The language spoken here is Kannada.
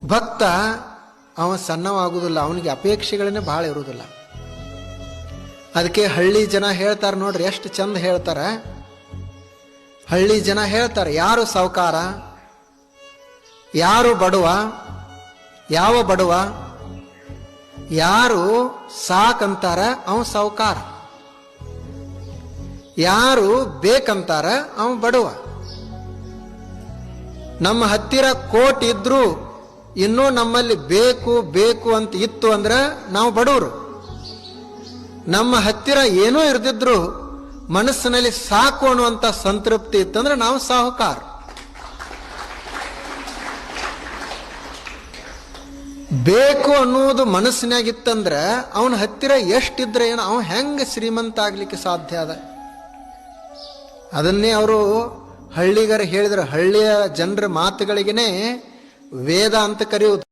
ಭಕ್ತ ಅವ ಸಣ್ಣವಾಗುವುದಿಲ್ಲ, ಅವನಿಗೆ ಅಪೇಕ್ಷೆಗಳನ್ನೇ ಭಾಳ ಇರುವುದಿಲ್ಲ. ಅದಕ್ಕೆ ಹಳ್ಳಿ ಜನ ಹೇಳ್ತಾರೆ ನೋಡ್ರಿ, ಎಷ್ಟು ಚಂದ ಹೇಳ್ತಾರೆ. ಹಳ್ಳಿ ಜನ ಹೇಳ್ತಾರೆ, ಯಾರು ಸಾವುಕಾರ, ಯಾರು ಬಡವ, ಯಾವ ಬಡವ, ಯಾರು ಸಾಕಂತಾರ ಅವ ಸಾವುಕಾರ, ಯಾರು ಬೇಕಂತಾರ ಅವ ಬಡವ. ನಮ್ಮ ಹತ್ತಿರ ಕೋಟಿ ಇದ್ರು ಇನ್ನೂ ನಮ್ಮಲ್ಲಿ ಬೇಕು ಬೇಕು ಅಂತ ಇತ್ತು ಅಂದ್ರೆ ನಾವು ಬಡವರು. ನಮ್ಮ ಹತ್ತಿರ ಏನೂ ಇರ್ದಿದ್ರು ಮನಸ್ಸಿನಲ್ಲಿ ಸಾಕು ಅನ್ನುವಂಥ ಸಂತೃಪ್ತಿ ಇತ್ತಂದ್ರೆ ನಾವು ಸಾಹುಕಾರ. ಬೇಕು ಅನ್ನುವುದು ಮನಸ್ಸಿನಾಗಿತ್ತಂದ್ರೆ ಅವನ ಹತ್ತಿರ ಎಷ್ಟಿದ್ರೆ ಏನು, ಅವನು ಹೆಂಗೆ ಶ್ರೀಮಂತ ಆಗ್ಲಿಕ್ಕೆ ಸಾಧ್ಯ ಅದ? ಅದನ್ನೇ ಅವರು ಹಳ್ಳಿಗರು ಹೇಳಿದ್ರು. ಹಳ್ಳಿಯ ಜನರ ಮಾತುಗಳಿಗೇನೆ ವೇದ ಅಂತ ಕರೆಯುವುದು.